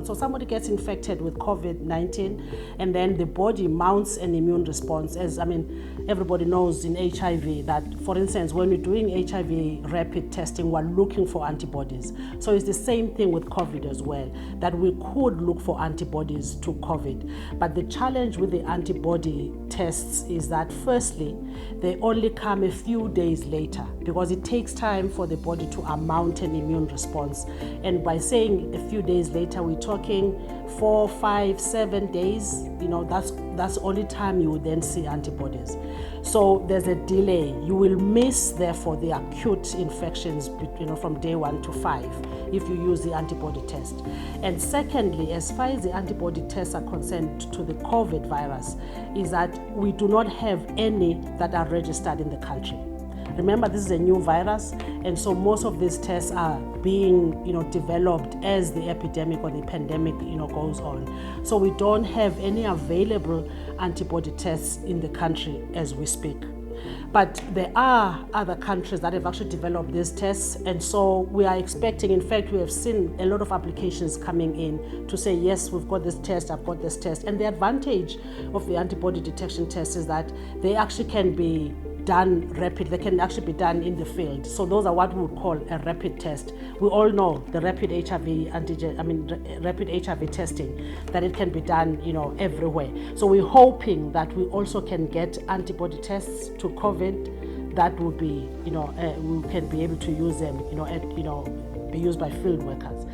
So somebody gets infected with COVID-19 and then the body mounts an immune response. Everybody knows in HIV that, for instance, when we're doing HIV rapid testing, we're looking for antibodies. So it's the same thing with COVID as well, that we could look for antibodies to COVID. But the challenge with the antibody tests is that firstly, they only come a few days later because it takes time for the body to mount an immune response. And by saying a few days later, we're talking 4, 5, 7 days. That's only time you will then see antibodies. So there's a delay. You will miss, therefore, the acute infections, from day 1 to 5 if you use the antibody test. And secondly, as far as the antibody tests are concerned to the COVID virus, is that we do not have any that are registered in the country. Remember, this is a new virus, and so most of these tests are being, developed as the epidemic or the pandemic, goes on. So we don't have any available antibody tests in the country as we speak. But there are other countries that have actually developed these tests, and so we are expecting, in fact, we have seen a lot of applications coming in to say, yes, we've got this test, I've got this test. And the advantage of the antibody detection test is that they actually can be done rapid. They can actually be done in the field. So those are what we would call a rapid test. We all know the rapid HIV testing, that it can be done, everywhere. So we're hoping that we also can get antibody tests to COVID that would be, we can be able to use them, be used by field workers.